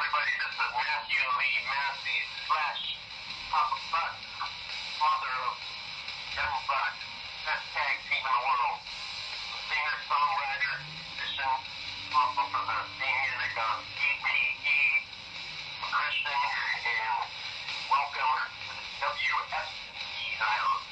everybody. This is Matthew Lee Massey slash Papa Buck, father of Young Buck, best tag team in the world. The singer, songwriter, musician, also for the theme music on ETE, Christian, and welcome to the WSE Lounge.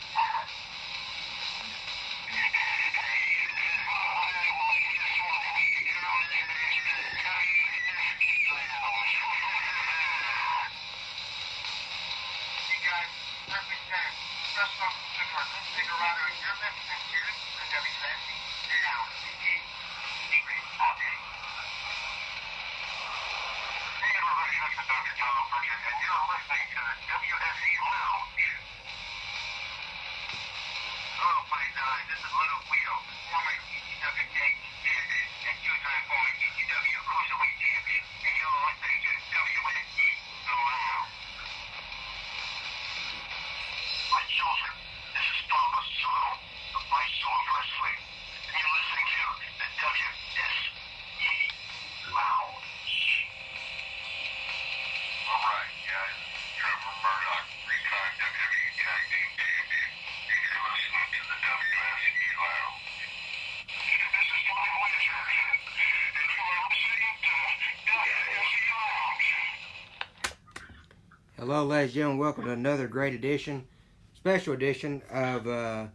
Hello, ladies and gentlemen. Welcome to another great edition, special edition of the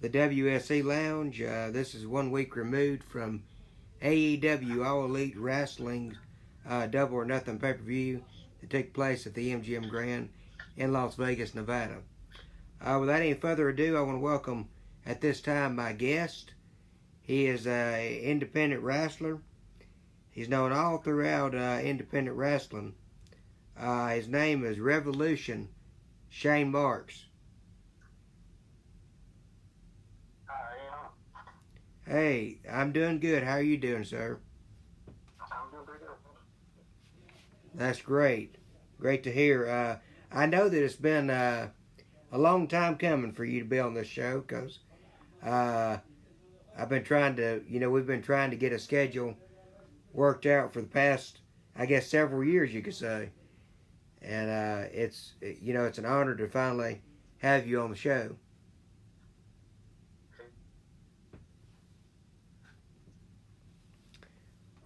WSE Lounge. This is 1 week removed from AEW All Elite Wrestling's Double or Nothing pay-per-view that took place at the MGM Grand in Las Vegas, Nevada. Without any further ado, I want to welcome at this time my guest. He is an independent wrestler. He's known all throughout independent wrestling. His name is Revolution Shane Marx. Hey, I'm doing good. How are you doing, sir? I'm doing pretty good. That's great. Great to hear. I know that it's been a long time coming for you to be on this show because I've been trying to, we've been trying to get a schedule worked out for the past, I guess, several years, you could say. And it's an honor to finally have you on the show.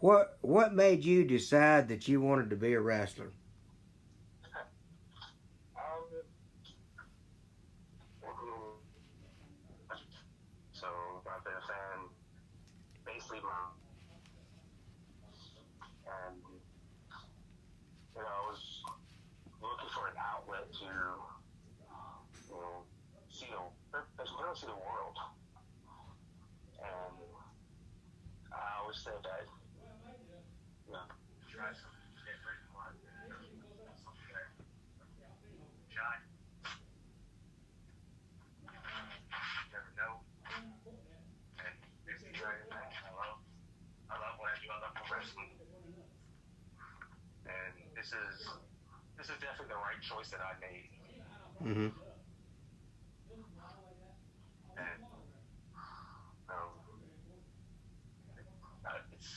What made you decide that you wanted to be a wrestler? So I've been a fan basically and I was looking for an outlet to see the world, and I always said that try something different, something that shine. You never know. And if you try it, I love what I do. I love wrestling, and this is definitely the right choice that I made. Mm-hmm. And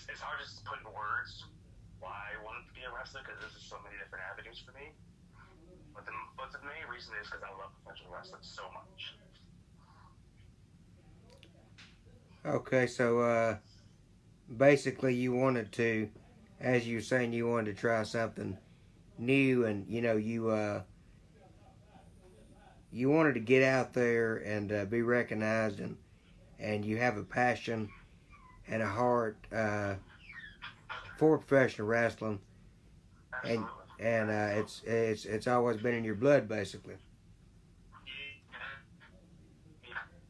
it's hard to put in words why I wanted to be a wrestler because there's so many different avenues for me. But the main reason is because I love professional wrestling so much. Okay, so basically you wanted to, as you were saying, you wanted to try something new, and you wanted to get out there and be recognized, and you have a passion and a heart for professional wrestling, and it's always been in your blood, basically.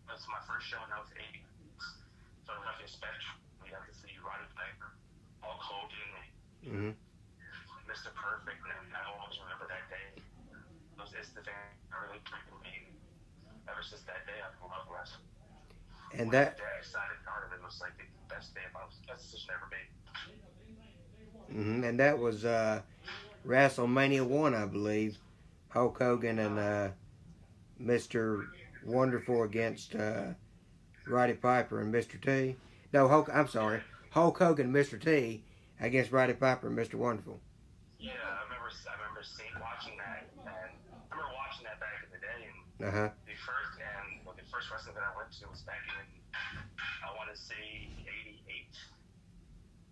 That's my first show when I was 8, so nothing special. You have to see Roddy Piper, Hulk Hogan, Mr. Perfect, and I always remember that day. It's the thing that really triggered me. Ever since that day, I've loved wrestling. And when that I decided part of it was like the best day of my decision ever made. And that was WrestleMania 1, I believe. Hulk Hogan and Mr. Wonderful against Roddy Piper and Mr. T. No, I'm sorry. Hulk Hogan and Mr. T against Roddy Piper and Mr. Wonderful. Yeah, I remember watching that, and I remember watching that back in the day. And Uh-huh. the first wrestling that I went to was back in, I want to say, '88.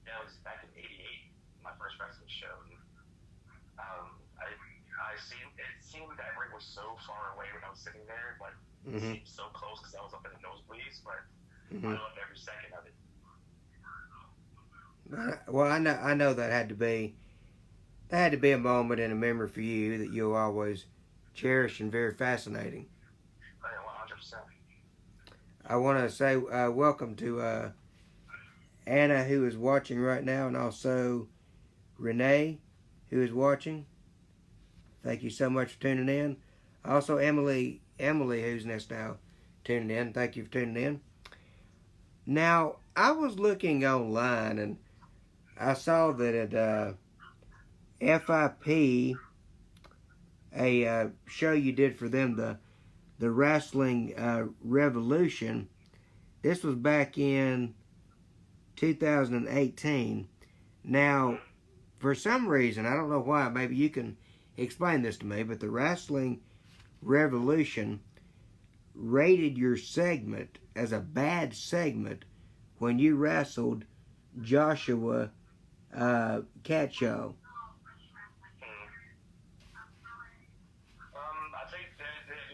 Yeah, it was back in '88. My first wrestling show. And, it seemed that ring was so far away when I was sitting there, but it seemed so close because I was up in the nosebleeds. But I loved every second of it. Well, I know that had to be a moment and a memory for you that you'll always cherish and very fascinating. Yeah, 100%. I want to say welcome to Anna, who is watching right now, and also Renee, who is watching. Thank you so much for tuning in. Also Emily, who's next now tuning in. Thank you for tuning in. Now, I was looking online and I saw that at FIP, a show you did for them, the Wrestling Revolution. This was back in 2018. Now, for some reason, I don't know why, maybe you can explain this to me, but the Wrestling Revolution rated your segment as a bad segment when you wrestled Joshua Catshaw. I think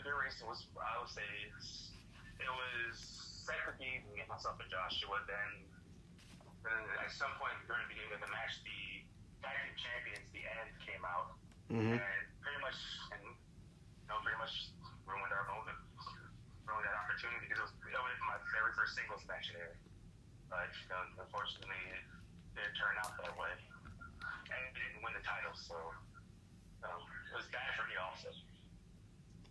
the reason was, I would say, it was second being myself and Joshua. Then at some point during the beginning of the match, the tag team champions, the End, came out and pretty much ruined our moment, ruined that opportunity because it was my very first singles match there. But unfortunately, it didn't turn out that way, and it didn't win the title, so it was bad for me also.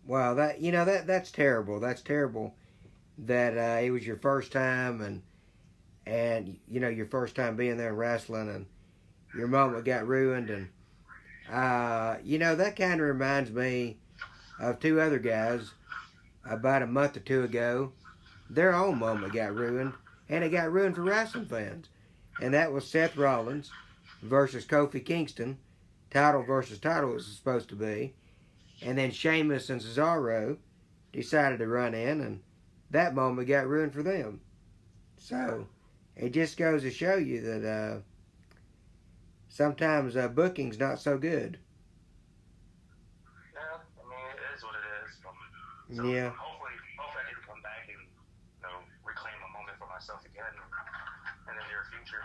Wow, that's terrible. That's terrible. That it was your first time, and your first time being there and wrestling, and your moment got ruined, and that kind of reminds me of two other guys about a month or two ago. Their own moment got ruined, and it got ruined for wrestling fans, and that was Seth Rollins versus Kofi Kingston. Title versus title was supposed to be. And then Sheamus and Cesaro decided to run in, and that moment got ruined for them. So, it just goes to show you that sometimes booking's not so good. Yeah, I mean, it is what it is. So Yeah. Hopefully I can come back and reclaim a moment for myself again in the near future.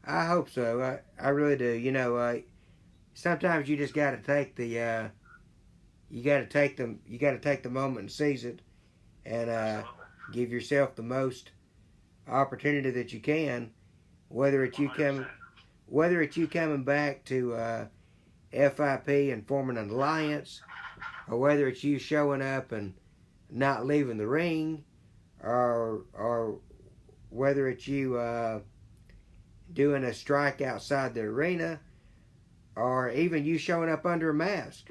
I hope so. I really do. Sometimes you just got to take the you got to take the moment and seize it, and give yourself the most opportunity that you can, whether it's you coming back to FIP and forming an alliance, or whether it's you showing up and not leaving the ring, or whether it's you doing a strike outside the arena, or even you showing up under a mask.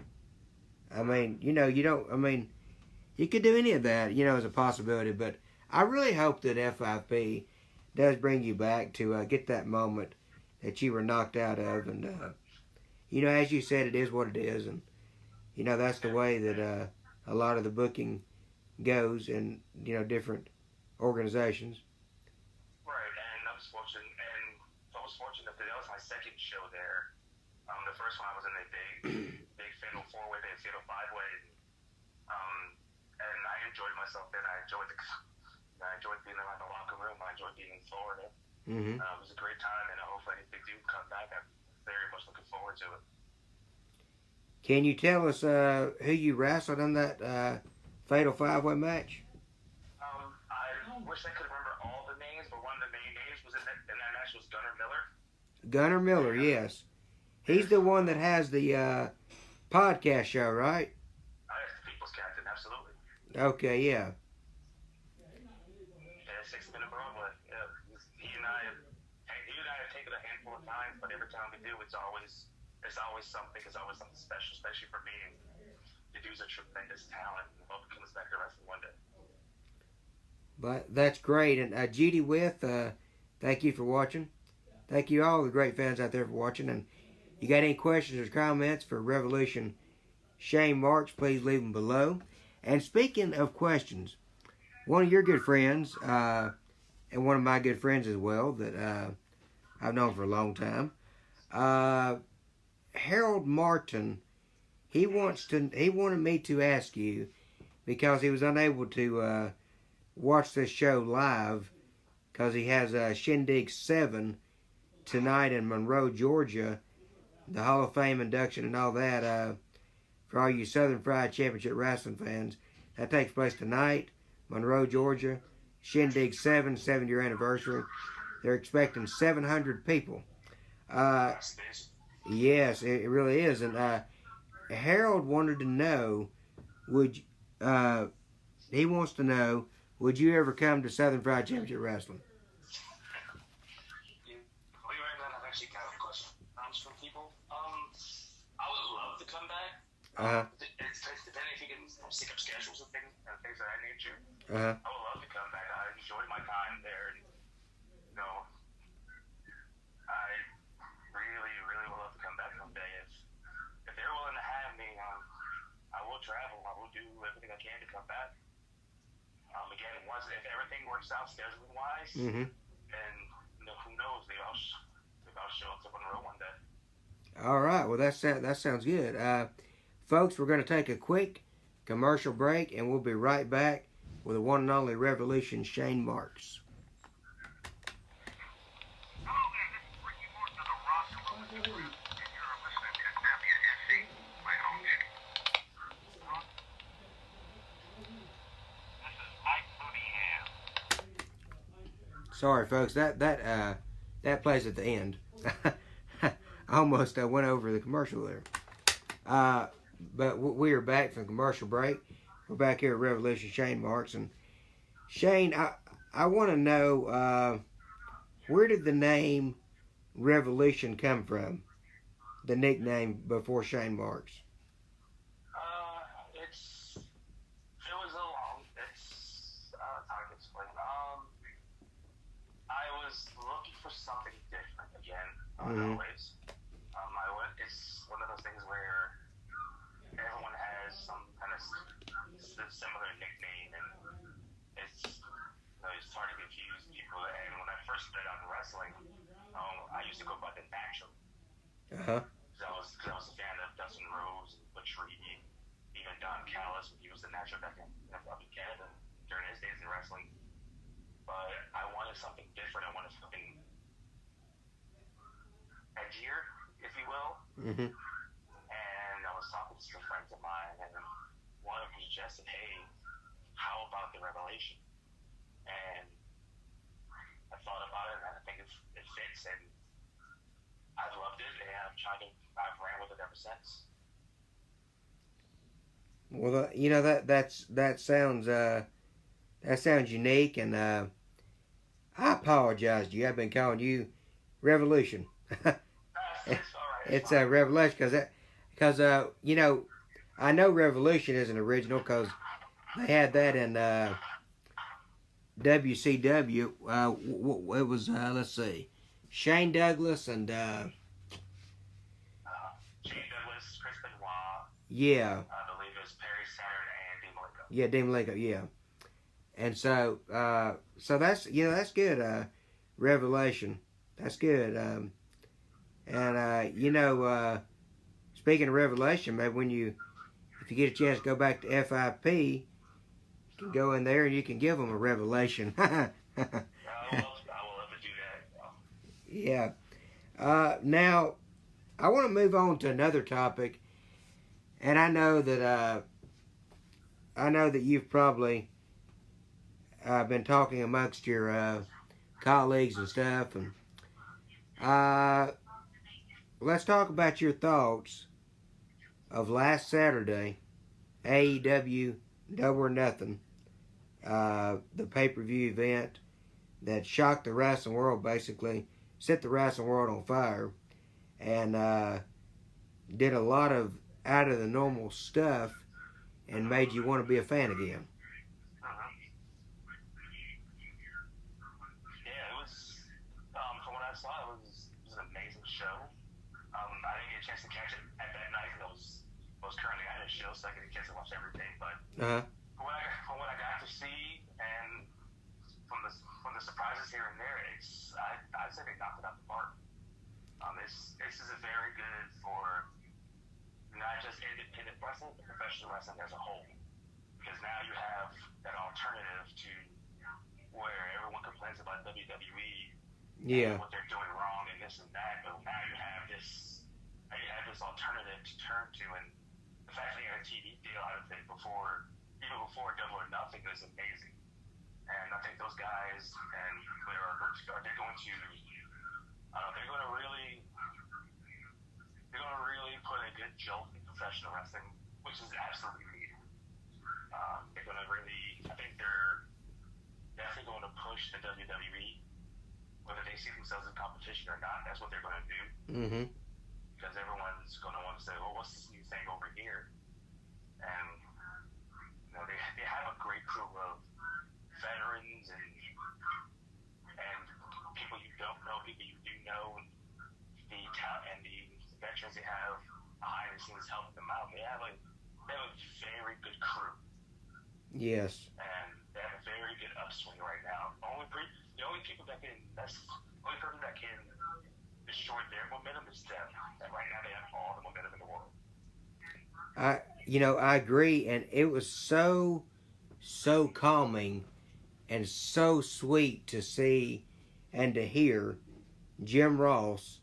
I mean, you could do any of that, as a possibility, but I really hope that FIP does bring you back to get that moment that you were knocked out of, and, as you said, it is what it is, and, that's the way that a lot of the booking goes in, different organizations. Right, and I was fortunate that was my second show there. The first one I was in a big fatal four-way, fatal five-way, and I enjoyed myself then. I enjoyed being around the locker room. I enjoyed being in Florida. It was a great time, and hopefully if they do come back, I'm very much looking forward to it. Can you tell us who you wrestled in that fatal five-way match? I wish I could remember all the names, but one of the main names was in that match was Gunnar Miller. Gunnar Miller, yes. He's the one that has the podcast show, right? That's the People's Captain, absolutely. Okay, yeah. Yeah, 6 Minute Broadway. Yeah, he and I have taken a handful of times, but every time we do, it's always something. It's always something special, especially for me. And the dude's a tremendous talent. I hope he comes back to wrestling one day. But that's great. And Judy With, thank you for watching. Thank you all the great fans out there for watching. And You got any questions or comments for Revolution Shane Marx, please leave them below. And speaking of questions, one of your good friends, and one of my good friends as well, that I've known for a long time, Harold Martin, he wanted me to ask you, because he was unable to watch this show live, because he has Shindig 7 tonight in Monroe, Georgia, the Hall of Fame induction and all that. For all you Southern Fried Championship Wrestling fans, that takes place tonight, Monroe, Georgia. Shindig 7, 7-year anniversary. They're expecting 700 people. Yes, it really is. And Harold wanted to know, he wants to know, would you ever come to Southern Fried Championship Wrestling? Believe it or not, I've actually got questions from people. I would love to come back. It's depending if you can stick up schedules and things of that nature. I would love to come back. I enjoyed my time there. And, you know, I really, really would love to come back someday. If they're willing to have me, I will travel. I will do everything I can to come back. Again, if everything works out scheduling wise, and who knows, maybe I'll show up to Monroe one day. All right. Well, that sounds good. Folks, we're going to take a quick commercial break, and we'll be right back with the one and only Revolution Shane Marx. Hello there, this is Ricky Morton of the Rock and Roll Express, and you're listening to WSE, my home station. This is Mike Booty Ham. Sorry, folks. That plays at the end. I almost went over the commercial there. But we are back from commercial break. We're back here at Revolution Shane Marx. And Shane, I want to know, where did the name Revolution come from? The nickname before Shane Marx. How to explain. I was looking for something different again, always. It's one of those things where everyone has some kind of similar nickname, and it's hard to confuse people. And when I first started out in wrestling, I used to go by the Natural. Because I was a fan of Dustin Rhodes and Butch Reed, even Don Callis when he was the Natural back up in Canada during his days in wrestling. But I wanted something different. I wanted something edgier, if you will. And I was talking to some friends of mine, and one of them suggested, hey, how about the Revelation? And I thought about it, and I think it fits, and I've loved it, and I've ran with it ever since. Well, that sounds unique, and I apologize to you. I've been calling you Revolution. It's a Revelation because I know Revolution isn't original because they had that in WCW. It was let's see, Shane Douglas and Shane Douglas, Chris Benoit. Yeah. I believe it was Perry Saturn and Dean Malenko. Yeah, Dean Malenko. Yeah. And so that's good. Revelation, that's good. Speaking of Revelation, maybe if you get a chance to go back to FIP, you can go in there and you can give them a revelation. I will love to do that. Yeah. Now, I want to move on to another topic, and I know that you've probably been talking amongst your colleagues and stuff, and let's talk about your thoughts of last Saturday, AEW Double or Nothing, the pay-per-view event that shocked the wrestling world, basically set the wrestling world on fire, and did a lot of out of the normal stuff and made you want to be a fan again. Yeah, it was, from what I saw, it was an amazing show. I didn't get a chance to catch it at that night because I was currently at a show, so I didn't get a chance to watch everything. But from what I got to see and from the surprises here and there, I'd say they knocked it out the park. This is a very good for not just independent wrestling, but professional wrestling as a whole. Because now you have that alternative to where everyone complains about WWE and what they're doing wrong and this and that, but now you have this alternative to turn to, and the fact that they got a TV deal out of it even before Double or Nothing is amazing. And I think those guys and they're going to really put a good jolt in professional wrestling, which is absolutely needed. They're going to I think they're definitely going to push the WWE, whether they see themselves as competition or not. That's what they're going to do. Mm-hmm. Because everyone's going to want to say, well, what's this new thing over here? And they have a great crew of veterans and people you don't know, people you do know, and the veterans they have behind the scenes helping them out. They have a very good crew. Yes. And they have a very good upswing right now. The only person that can destroy their momentum is them. And right now they have all the momentum in the world. I agree, and it was so calming and so sweet to see and to hear Jim Ross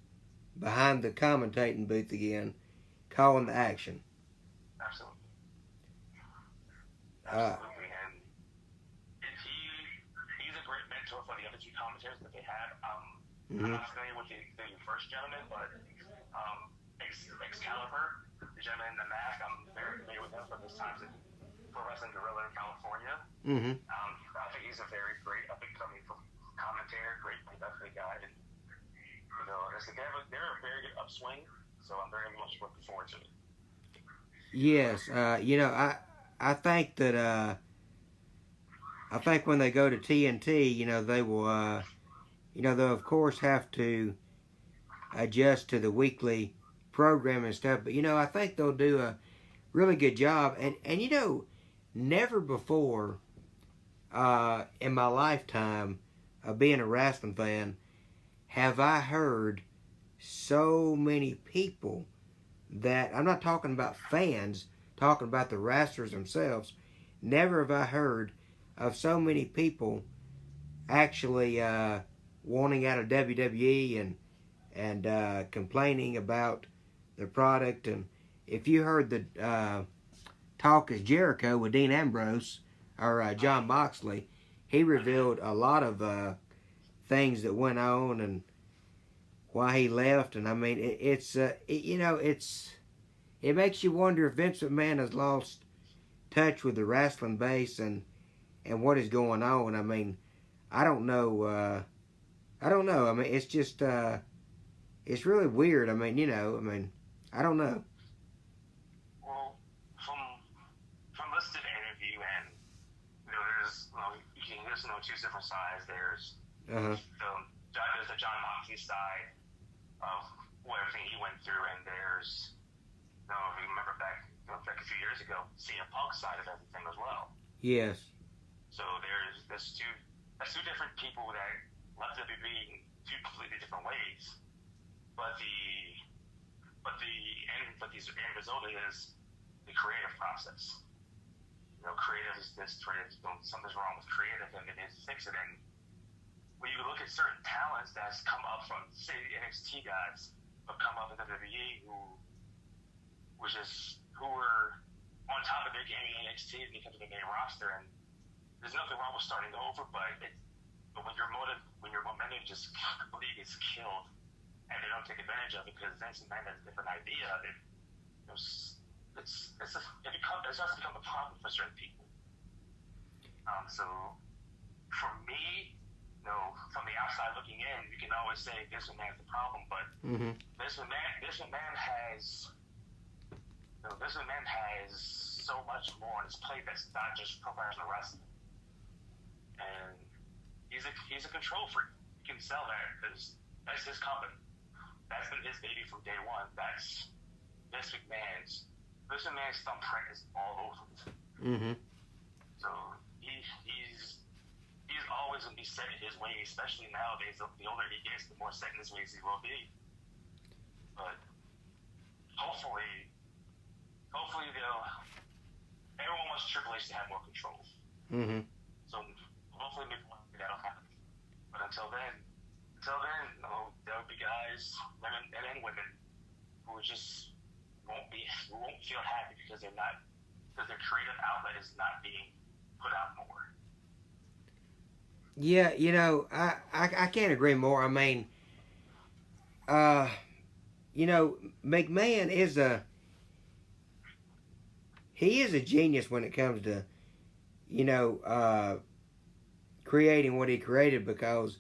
behind the commentating booth again, calling the action. Absolutely. And he's a great mentor for the other two commentators that they had. I'm not familiar with the first gentleman, but Excalibur, the gentleman in the mask, I'm very familiar with him from his times at Pro Wrestling Guerrilla in California. Mm-hmm. I think he's a very great up-and-coming commentator, great play-by-play guy. And, they're a very good upswing, so I'm very much looking forward to it. Yes, I think that I think when they go to TNT, they will, they'll of course have to adjust to the weekly program and stuff. But I think they'll do a really good job. And never before in my lifetime of being a wrestling fan have I heard so many people that, I'm not talking about fans, talking about the wrestlers themselves. Never have I heard of so many people actually wanting out of WWE and complaining about the product. And if you heard the Talk is Jericho with Dean Ambrose or John Moxley, he revealed a lot of things that went on and why he left. And I mean, it makes you wonder if Vince McMahon has lost touch with the wrestling base and what is going on. I mean, I don't know. I mean, it's just it's really weird. I mean, I don't know. Well, from listening to the interview, and there's two different sides. There's the John Moxley side of everything he went through, and there's if you remember back a few years ago, CM Punk's side of everything as well. Yes. So there's two different people that left WWE in two completely different ways. But the end result is the creative process. Creative is this, something's wrong with creative, and they need to fix it. And when you look at certain talents that's come up from, say, the NXT guys, but come up in WWE who were on top of their game in NXT and become the main roster, and there's nothing wrong with starting over, but when your momentum just completely gets killed and they don't take advantage of it because Vince McMahon has a different idea, it starts to become a problem for certain people. So for me, from the outside looking in, you can always say Vince McMahon's the problem, but Vince McMahon has so much more on his plate that's not just professional wrestling. And he's a control freak. He can sell that because that's his company. That's been his baby from day one. That's Vince McMahon's. Vince McMahon's thumbprint is all over it. Mm-hmm. So he's always gonna be set in his ways, especially nowadays. The older he gets, the more set in his ways he will be. But hopefully everyone wants Triple H to have more control. Mm-hmm. So hopefully maybe one day that'll happen. But until then, there'll be guys, women and women, who just won't feel happy because their creative outlet is not being put out more. Yeah, you know, I can't agree more. I mean, you know, McMahon is a genius when it comes to, you know, creating what he created, because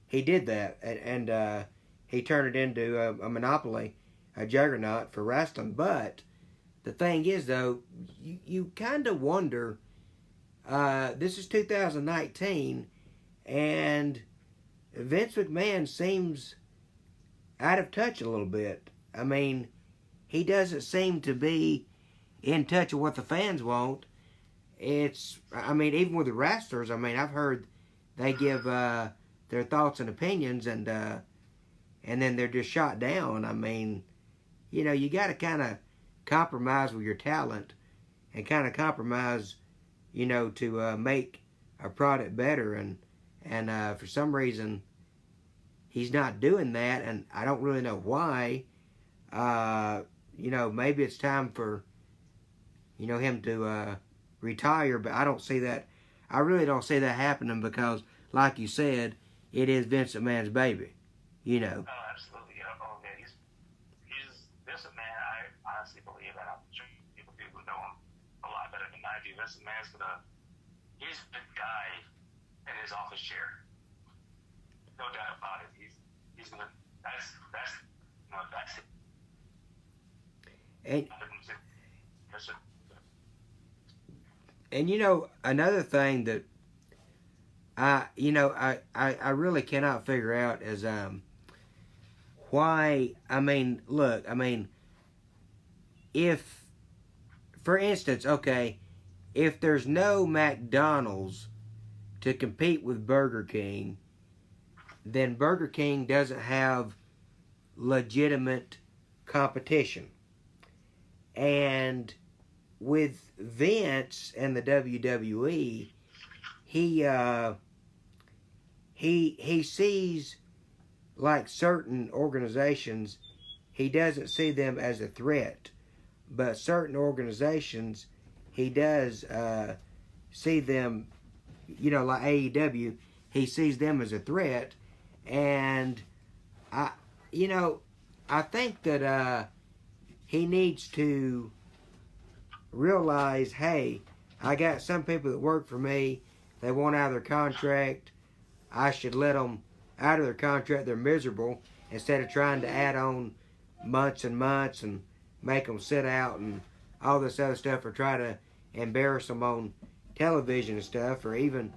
he did that, and he turned it into a monopoly, a juggernaut for wrestling. But the thing is, though, you kind of wonder, this is 2019, and Vince McMahon seems out of touch a little bit. I mean, he doesn't seem to be in touch with what the fans want. I mean, even with the wrestlers, I mean, I've heard they give their thoughts and opinions, and then they're just shot down. I mean, you know, you got to kind of compromise with your talent, and kind of compromise, you know, to make a product better. And for some reason, he's not doing that, and I don't really know why. You know, maybe it's time for, you know, him to retire, but I don't see that. I really don't see that happening, because, like you said, it is Vince McMahon's baby, you know. Oh, absolutely. Yeah. Oh, yeah. He's Vince McMahon. I honestly believe that. I'm sure people who know him a lot better than I do. Vince McMahon's he's the guy in his office chair. No doubt about it. He's gonna. That's it. And you know, another thing that I really cannot figure out is why. I mean, look, I mean, if, for instance, okay, if there's no McDonald's to compete with Burger King, then Burger King doesn't have legitimate competition. And with Vince and the WWE, he sees, like, certain organizations, he doesn't see them as a threat, but certain organizations, he does see them, you know, like AEW, he sees them as a threat. And I think that he needs to realize, hey, I got some people that work for me, they want out of their contract, I should let them out of their contract, they're miserable, instead of trying to add on months and months and make them sit out and all this other stuff, or try to embarrass them on television and stuff, or even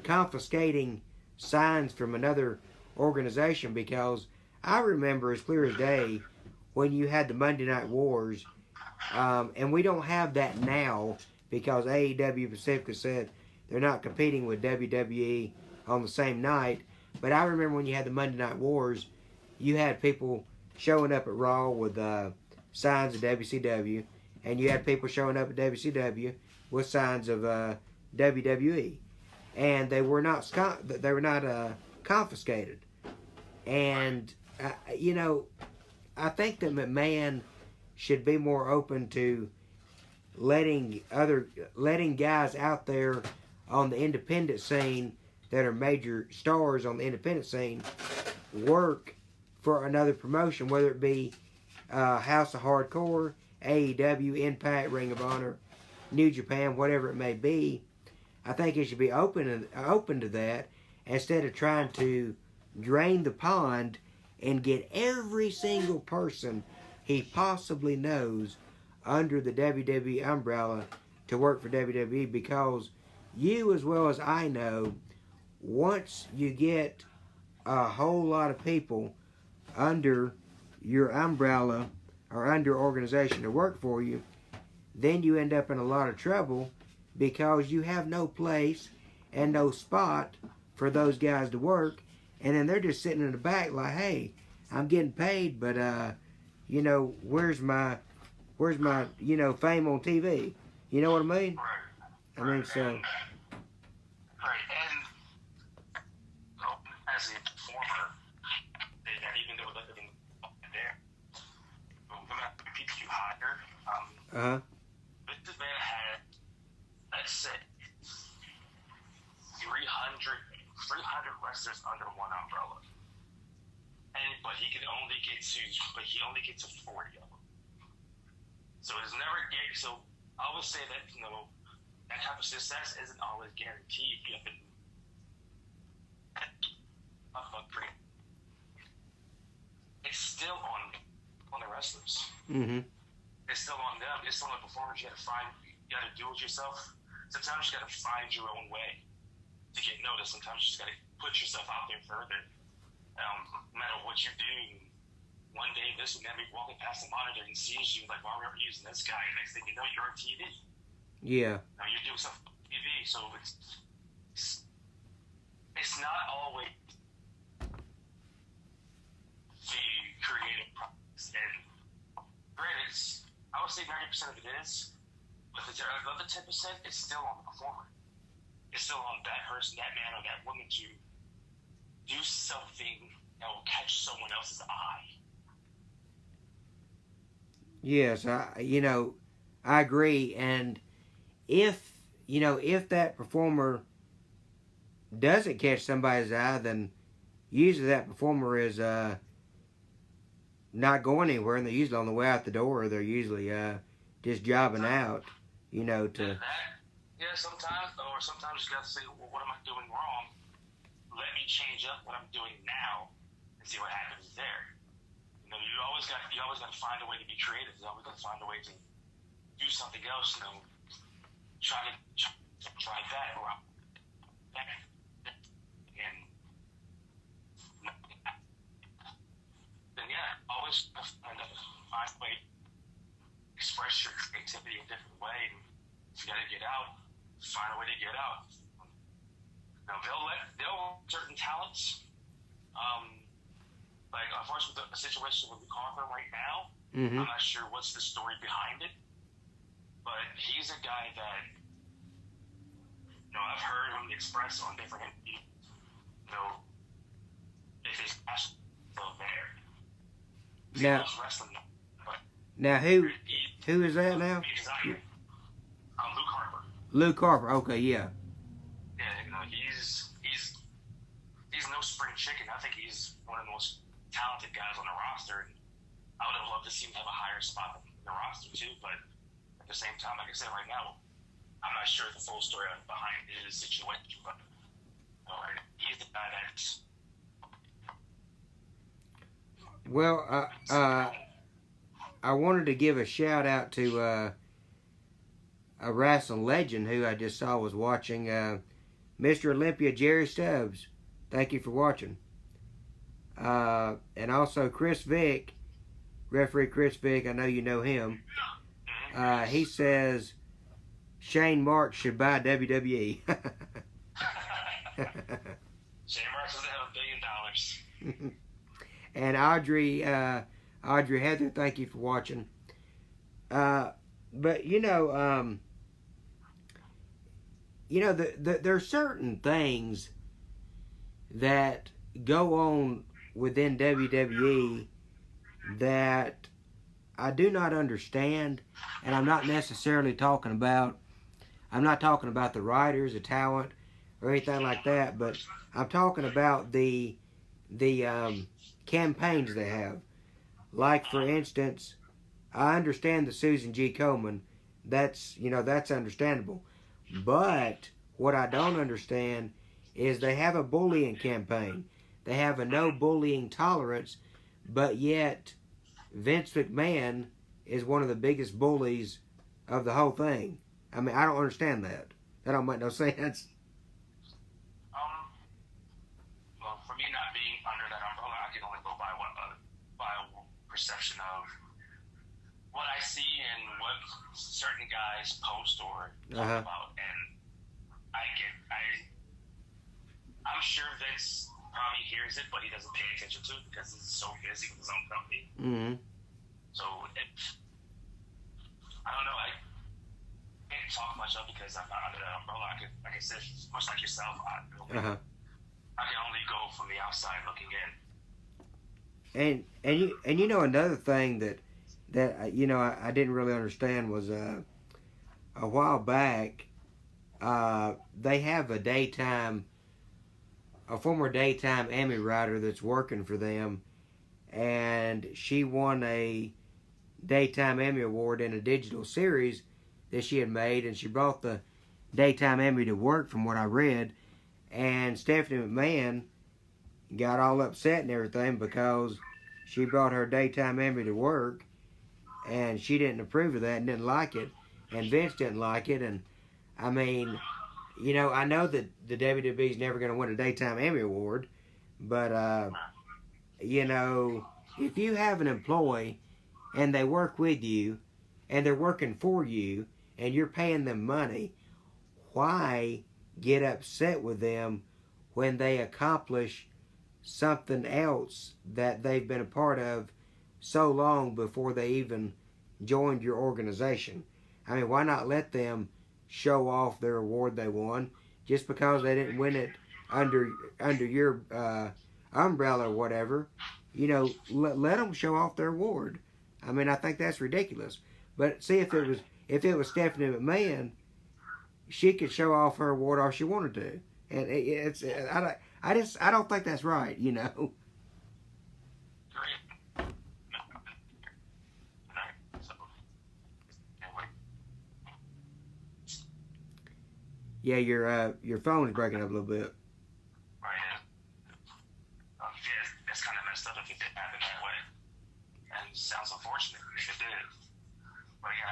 confiscating signs from another organization. Because I remember as clear as day when you had the Monday Night Wars, and we don't have that now because AEW specifically said they're not competing with WWE on the same night. But I remember when you had the Monday Night Wars, you had people showing up at Raw with signs of WCW, and you had people showing up at WCW with signs of WWE, and they were not confiscated. And you know, I think that McMahon should be more open to letting guys out there on the independent scene that are major stars on the independent scene work for another promotion, whether it be House of Hardcore, AEW, Impact, Ring of Honor, New Japan, whatever it may be. I think he should be open to that, instead of trying to drain the pond and get every single person he possibly knows under the WWE umbrella to work for WWE. Because you, as well as I know, once you get a whole lot of people under your umbrella or under organization to work for you, then you end up in a lot of trouble because you have no place and no spot for those guys to work, and then they're just sitting in the back like, hey, I'm getting paid, but you know, where's my you know, fame on TV? You know what I mean? Right. I mean, so. Right, and as a performer, even though they're there, no matter the people you hire, this man had, let's say, 300 wrestlers under one umbrella, but he only gets to 40 of them. So it's never guaranteed. So I would say that, you know, that type of success isn't always guaranteed. You have to it's still on the wrestlers. Mm-hmm. It's still on them. It's still on the performers. You got to do it yourself. Sometimes you got to find your own way to get noticed. Sometimes you just got to put yourself out there further. No matter what you do, one day this would be walking past the monitor and sees you like, "Why are we using this guy?" And next thing you know, you're on TV. Yeah. Now you're doing stuff on TV, so it's not always the creative process. And granted, I would say 90% of it is, but the other 10% is still on the performer. It's still on that person, that man, or that woman to do something that will catch someone else's eye. Yes, I agree. And if that performer doesn't catch somebody's eye, then usually that performer is not going anywhere, and they're usually on the way out the door, or they're usually just jobbing out, you know, to. Yeah, sometimes you got to say, well, what am I doing wrong? Let me change up what I'm doing now and see what happens there. You know, you always got to find a way to be creative. You always got to find a way to do something else. You know, try that or that, and then always find a way to express your creativity in a different way. And if you got to get out, find a way to get out. Now they'll certain talents. Like of course with the situation with McCarthy right now, I'm not sure what's the story behind it, but he's a guy that I've heard him express on different interviews. If his passion is still there. Now, wrestling, who is that now? Luke Harper. Luke Harper. Okay, yeah. Yeah, he's no spring chicken. I think he's one of the most talented guys on the roster, and I would have loved to see him have a higher spot in the roster too. But at the same time, like I said, right now, I'm not sure the full story behind his situation. But he's the guy that's. Well, I wanted to give a shout out to a wrestling legend who I just saw was watching, Mr. Olympia Jerry Stubbs. Thank you for watching. And also Chris Vick, referee Chris Vick, I know you know him. He says Shane Marks should buy WWE. Shane Marks doesn't have $1 billion. And Audrey Heather, thank you for watching. But there's certain things that go on within WWE that I do not understand, and I'm not talking about the writers, the talent, or anything like that, but I'm talking about the campaigns they have. Like, for instance, I understand the Susan G. Komen. That's understandable. But what I don't understand is they have a bullying campaign. They have a no bullying tolerance, but yet Vince McMahon is one of the biggest bullies of the whole thing. I mean, I don't understand that. That don't make no sense. Well, for me not being under that umbrella, I can only go by what perception of what I see and what certain guys post or talk about, and I'm sure Vince probably hears it, but he doesn't pay attention to it because he's so busy with his own company. Mm-hmm. So I don't know. I can't talk much of it because I'm not under that umbrella. Like I said, much like yourself, I can only go from the outside looking in. And you know another thing that you know I didn't really understand was a while back they have a former daytime Emmy writer that's working for them, and she won a daytime Emmy award in a digital series that she had made, and she brought the daytime Emmy to work from what I read, and Stephanie McMahon got all upset and everything because she brought her daytime Emmy to work and she didn't approve of that and didn't like it, and Vince didn't like it. And I mean, you know, I know that the WWE's never going to win a daytime Emmy award, but you know, if you have an employee and they work with you and they're working for you and you're paying them money, why get upset with them when they accomplish something else that they've been a part of so long before they even joined your organization? I mean, why not let them show off their award they won just because they didn't win it under your umbrella or whatever? You know, let them show off their award. I mean, I think that's ridiculous. But see, if it was Stephanie McMahon, she could show off her award all she wanted to, and I don't think that's right. You know. Yeah, your phone is breaking up a little bit. Right. Yeah, it's kind of messed up if it didn't happen that way. And it sounds unfortunate if it did. But again,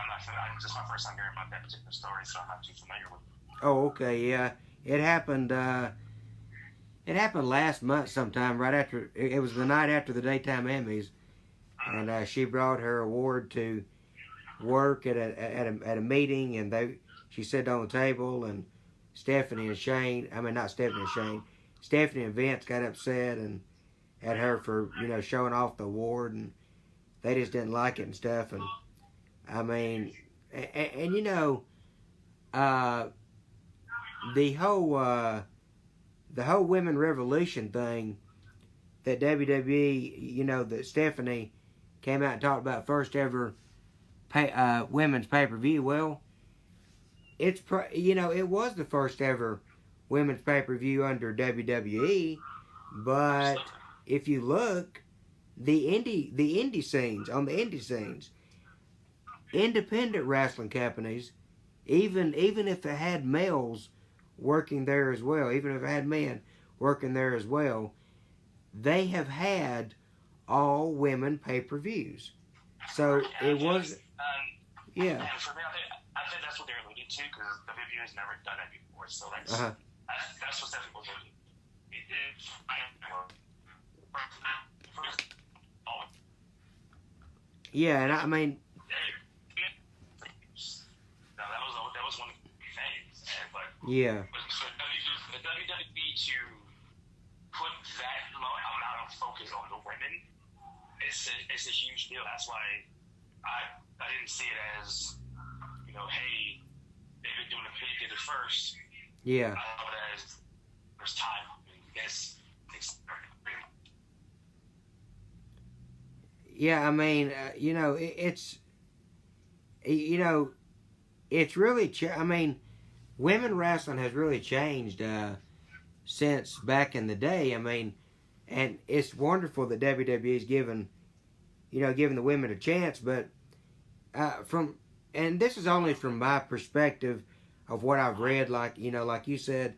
this is my first time hearing about that particular story, so I'm not too familiar with it. Oh, okay, yeah. It happened last month sometime, right after, it was the night after the daytime Emmys. And she brought her award to work at a meeting, and she sat on the table, and Stephanie and Vince got upset and at her for, you know, showing off the award, and they just didn't like it and stuff. And I mean, and you know, the whole women revolution thing that WWE, you know, that Stephanie came out and talked about, first ever women's pay-per-view. Well, you know, it was the first ever women's pay-per-view under WWE, but if you look, the indie scenes, independent wrestling companies, even if it had males working there as well, even if it had men working there as well, they have had all women pay-per-views. So it was, yeah. And for me, I think that's what they're alluding to, because WWE has never done it before. So that's what's definitely going to yeah, and I mean, that was one of the things. But yeah. For the WWE to put that amount of focus on the women, it's a huge deal. That's why I didn't see it as, you know, hey, they've been doing it, they did it first. Yeah. I know it as first time. Yes. Yeah, I mean, you know, it's really, I mean, women wrestling has really changed since back in the day. I mean, and it's wonderful that WWE is giving the women a chance, but and this is only from my perspective of what I've read, like you said,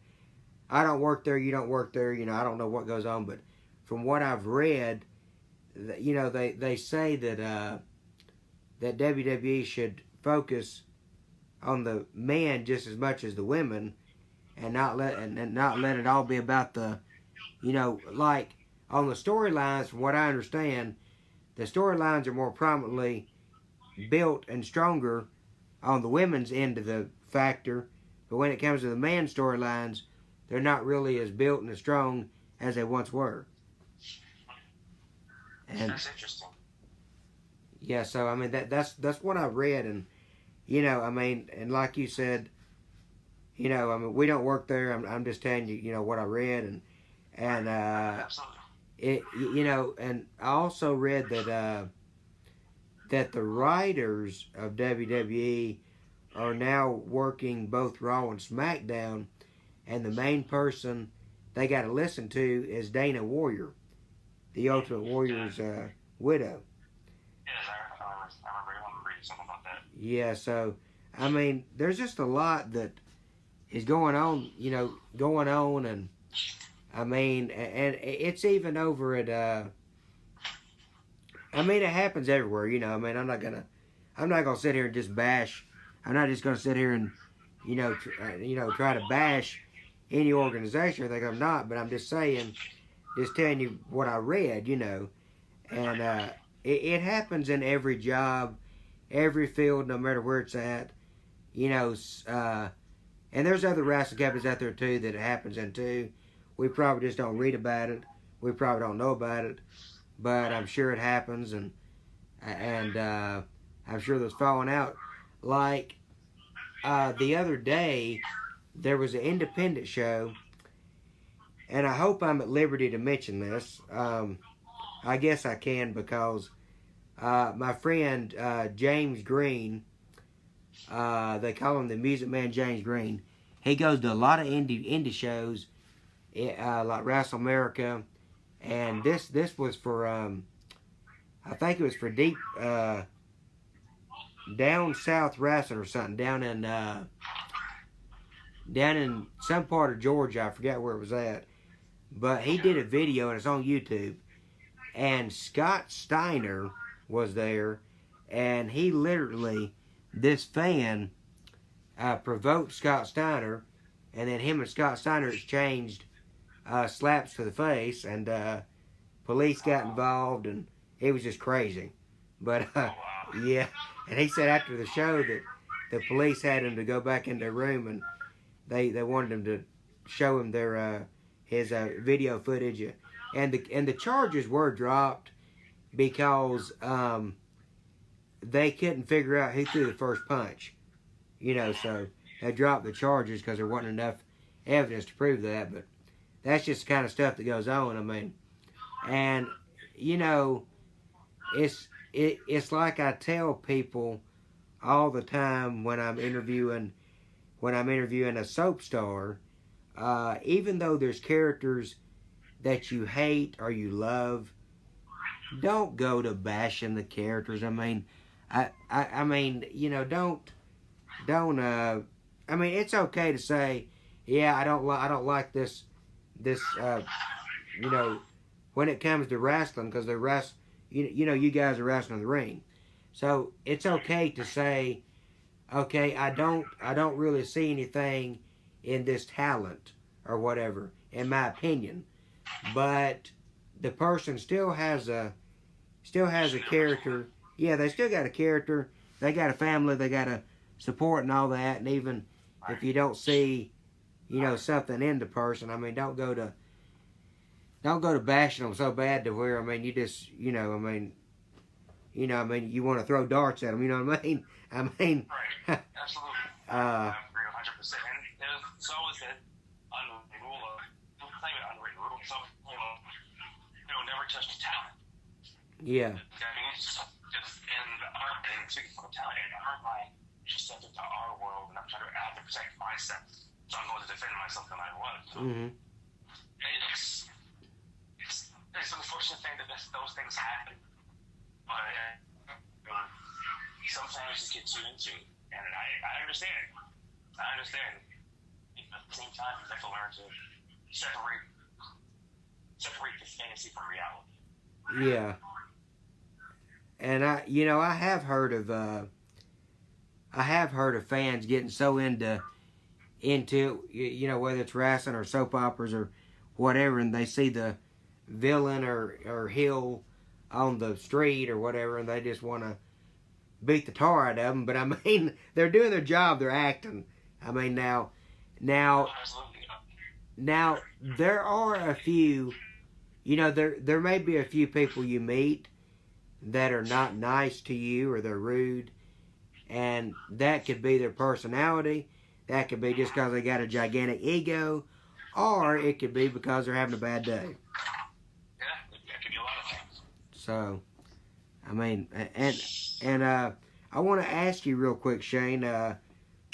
I don't work there, you don't work there, you know, I don't know what goes on, but from what I've read, you know, they say that that WWE should focus on the men just as much as the women, and not let it all be about the, you know, like on the storylines. From what I understand, the storylines are more prominently built and stronger on the women's end of the factor, but when it comes to the man storylines, they're not really as built and as strong as they once were. And that's interesting. yeah, so I mean that's what I read, and you know, I mean, and like you said, you know, I mean, we don't work there. I'm just telling you, you know, what I read, and Absolutely. it, you know, and I also read that that the writers of WWE are now working both Raw and SmackDown, and the main person they got to listen to is Dana Warrior, the Ultimate Warrior's widow. Yes, I remember reading something about that. Yeah, so I mean, there's just a lot that is going on, you know, and I mean, and it's even over at. I mean, it happens everywhere, you know. I mean, I'm not gonna sit here and just bash. I'm not just gonna sit here and, you know, try to bash any organization. I think I'm not, but I'm just saying, just telling you what I read, you know, and it happens in every job, every field, no matter where it's at, you know. And there's other wrestling companies out there too that it happens in too. We probably just don't read about it. We probably don't know about it, but I'm sure it happens, and I'm sure there's falling out. Like the other day, there was an independent show, and I hope I'm at liberty to mention this. I guess I can because my friend James Green, they call him the Music Man James Green. He goes to a lot of indie shows, like Wrestle America, and this was for I think it was for deep down south wrestling or something down in some part of Georgia. I forget where it was at, but he did a video and it's on YouTube. And Scott Steiner was there, and he literally, this fan provoked Scott Steiner, and then him and Scott Steiner exchanged slaps to the face, and police got involved, and it was just crazy. But yeah, and he said after the show that the police had him to go back in their room, and they wanted him to show him their his video footage, and the charges were dropped because they couldn't figure out who threw the first punch, you know. So they dropped the charges because there wasn't enough evidence to prove that. But that's just the kind of stuff that goes on. I mean, and you know, it's like I tell people all the time when I'm interviewing a soap star, even though there's characters that you hate or you love, don't go to bashing the characters. I mean, I mean, you know, don't. I mean, it's okay to say, yeah, I don't like this, you know, when it comes to wrestling, because you know, you guys are wrestling in the ring, so it's okay to say, okay, I don't really see anything in this talent or whatever, in my opinion, but the person still has a character. Yeah, they still got a character. They got a family. They got a support and all that. And even if you don't see, you know, something in the person, I mean, don't go to bashing them so bad to where, I mean, you just, you know, I mean, you want to throw darts at them. You know what I mean? I mean, right. Absolutely. I agree 100%. And it's always that unwritten rule of, don't claim it unwritten rule. So, you know, never touch the talent. Yeah. I mean, it's just in our, and speaking from talent, in our mind, just stepped into our world, and I'm trying to have to protect myself. So I'm going to defend myself no matter what. So it's an unfortunate thing that those things happen. But sometimes you get too into it. And I understand it. I understand. At the same time, you have to learn to separate the fantasy from reality. Yeah. And I have heard of fans getting so into you know, whether it's wrestling or soap operas or whatever, and they see the villain or heel on the street or whatever, and they just want to beat the tar out of them. But I mean, they're doing their job. They're acting. I mean, now, there are a few. You know, there may be a few people you meet that are not nice to you or they're rude, and that could be their personality. That could be just because they got a gigantic ego, or it could be because they're having a bad day. Yeah, that could be a lot of things. So, I mean, and I want to ask you real quick, Shane,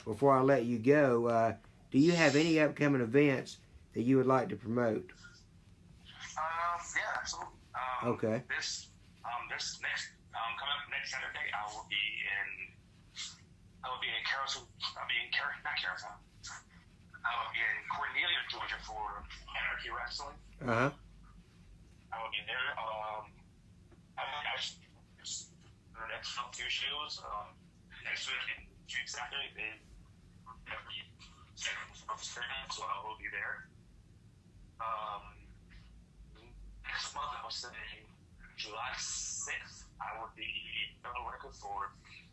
before I let you go, do you have any upcoming events that you would like to promote? Yeah, absolutely. Okay. This next coming up next Saturday, I will be in Carrollton. Not Carrollton. I will be in Cornelia, Georgia for Anarchy Wrestling. Uh huh. I will be there. The next 2 shows. Next week and Saturday, so I will be there. Next month, I will say July 6th, I will be fellow worker for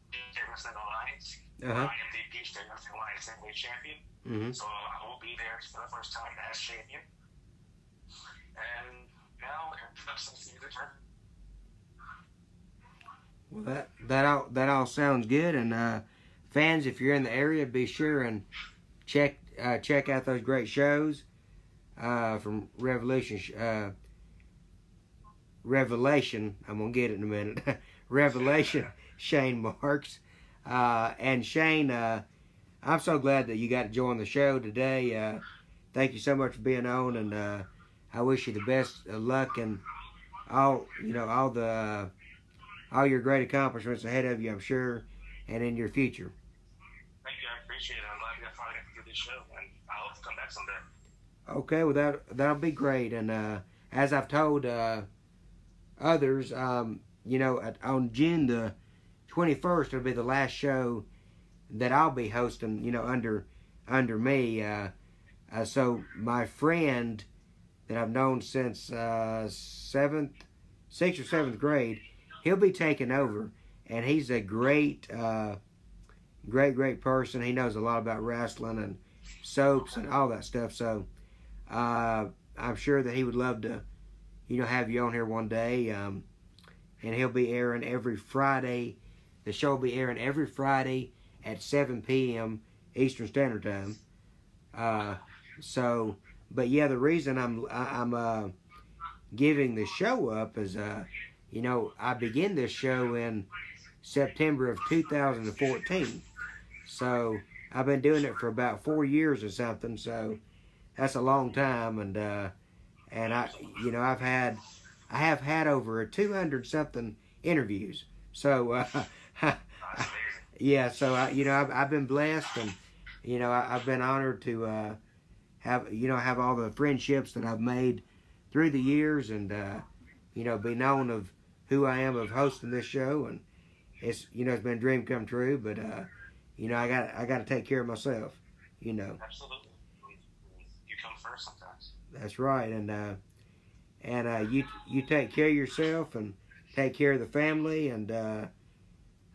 State Wrestling Alliance. I am the State Wrestling Alliance Heavyweight Champion. Mm-hmm. So I will be there for the first time as champion. And now, that's the turn. Well, that all sounds good, and fans, if you're in the area, be sure and check out those great shows from Revelation. I'm gonna get it in a minute. Revelation, Shane Marx, and Shane. I'm so glad that you got to join the show today. Thank you so much for being on, and I wish you the best of luck and all your great accomplishments ahead of you, I'm sure, and in your future. Thank you, I appreciate it. I'm glad we finally got to do this show, and I hope to come back someday. Okay, well that'll be great, and as I've told others, on June the 21st will be the last show that I'll be hosting, under me. So my friend that I've known since 6th or 7th grade, he'll be taking over, and he's a great person. He knows a lot about wrestling and soaps and all that stuff. So I'm sure that he would love to, have you on here one day. And he'll be airing every Friday. The show will be airing every Friday at 7 p.m. Eastern Standard Time. But yeah, the reason I'm giving the show up is, I began this show in September of 2014. So I've been doing it for about 4 years or something. So that's a long time, and I have had over 200 something interviews. So yeah, so I've been blessed, and I've been honored to have all the friendships that I've made through the years, and be known of who I am of hosting this show, and it's it's been a dream come true. But I got to take care of myself. Absolutely, you come first sometimes. That's right, and you take care of yourself and take care of the family, and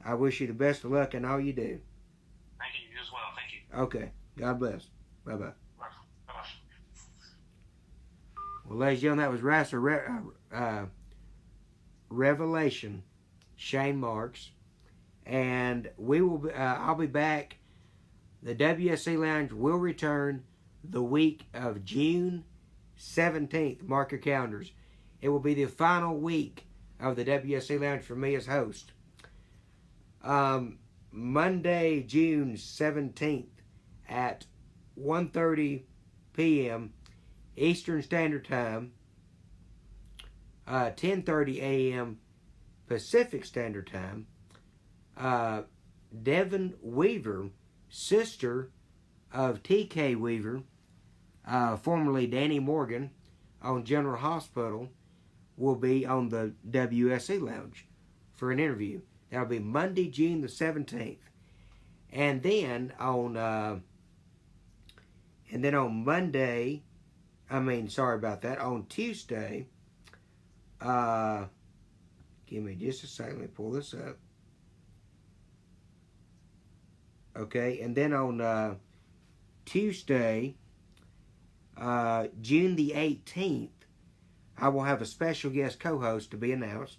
I wish you the best of luck in all you do. Thank you, you as well. Thank you. Okay, God bless. Bye bye. Bye-bye. Well, ladies and gentlemen, that was Revelation, Shane Marx, and we will. I'll be back. The WSE Lounge will return the week of June 17th. Mark your calendars. It will be the final week of the WSE Lounge for me as host. Monday, June 17th at 1:30 p.m. Eastern Standard Time, 10:30 a.m. Pacific Standard Time. Devin Weaver, sister of T.K. Weaver, formerly Danny Morgan, on General Hospital, will be on the WSE Lounge for an interview. That'll be Monday, June the 17th. And then on on Tuesday, Give me just a second. Let me pull this up. Okay, and then on Tuesday, June the 18th, I will have a special guest co-host to be announced.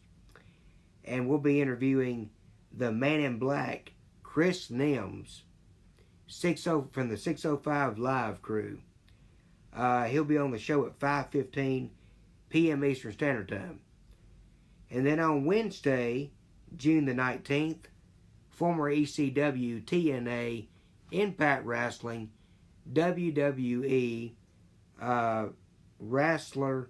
And we'll be interviewing the Man in Black, Chris Nims, from the 605 Live crew. He'll be on the show at 5:15 p.m. Eastern Standard Time. And then on Wednesday, June the 19th, former ECW, TNA, Impact Wrestling, WWE wrestler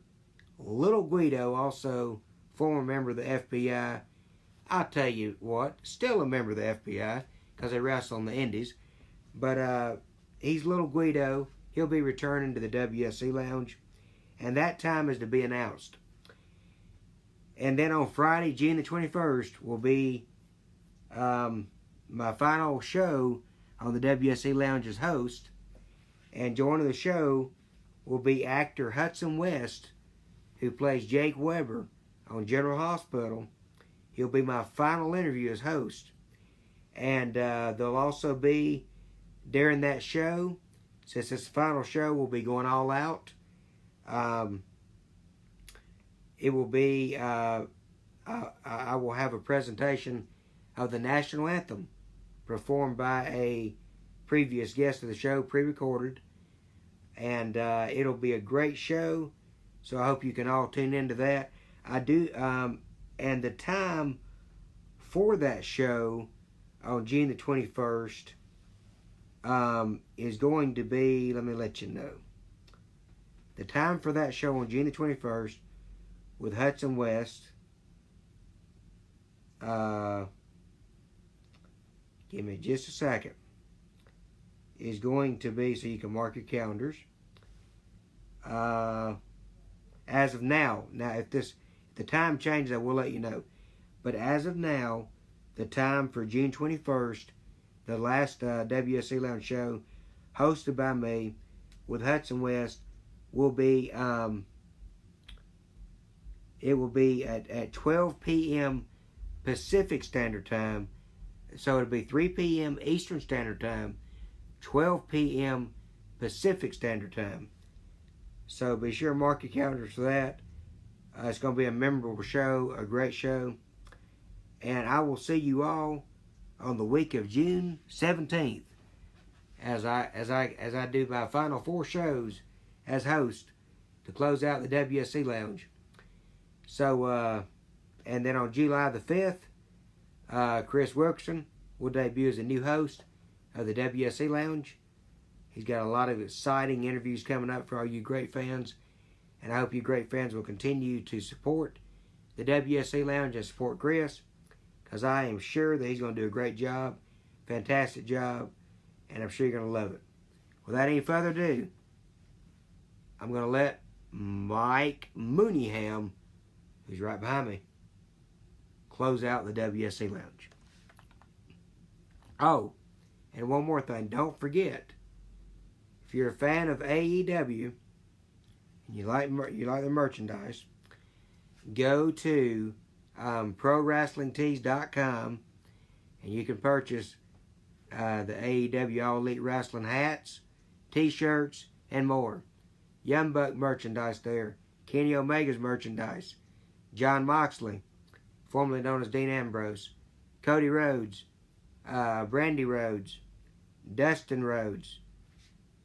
Little Guido, also former member of the FBI. I'll tell you what, still a member of the FBI because they wrestle on the Indies. But he's Little Guido. He'll be returning to the WSE Lounge. And that time is to be announced. And then on Friday, June the 21st, will be my final show on the WSE Lounge as host. And joining the show will be actor Hudson West, who plays Jake Weber on General Hospital. He'll be my final interview as host. And there'll also be, during that show, since it's the final show, we'll be going all out. It will be, I will have a presentation of the national anthem performed by a previous guest of the show, pre-recorded. And it'll be a great show, so I hope you can all tune into that. I do, and the time for that show on June the 21st is going to be, let me let you know. The time for that show on June the 21st with Hudson West, give me just a second, is going to be, so you can mark your calendars. As of now, if the time changes, I will let you know. But as of now, the time for June 21st, the last WSE Lounge show, hosted by me with Hudson West, will be it will be at 12 p.m. Pacific Standard Time. So it'll be 3 p.m. Eastern Standard Time, 12 p.m. Pacific Standard Time. So be sure to mark your calendars for that. It's going to be a memorable show, a great show. And I will see you all on the week of June 17th as I do my final 4 shows as host to close out the WSC Lounge. So, and then on July the 5th, Chris Wilkerson will debut as a new host of the WSC Lounge. He's got a lot of exciting interviews coming up for all you great fans. And I hope you great fans will continue to support the WSC Lounge and support Chris, because I am sure that he's going to do a great job, fantastic job, and I'm sure you're going to love it. Without any further ado, I'm going to let Mike Mooneyham, who's right behind me, close out the WSC Lounge. Oh, and one more thing. Don't forget, if you're a fan of AEW and you like the merchandise, go to ProWrestlingTees.com and you can purchase the AEW All Elite Wrestling hats, T-shirts, and more. Young Buck merchandise there. Kenny Omega's merchandise. John Moxley, formerly known as Dean Ambrose. Cody Rhodes. Brandy Rhodes. Dustin Rhodes.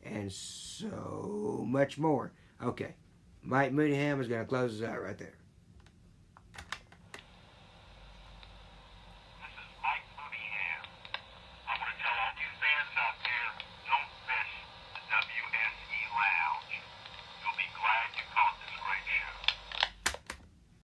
And so much more. Okay. Mike Mooneyham is going to close us out right there.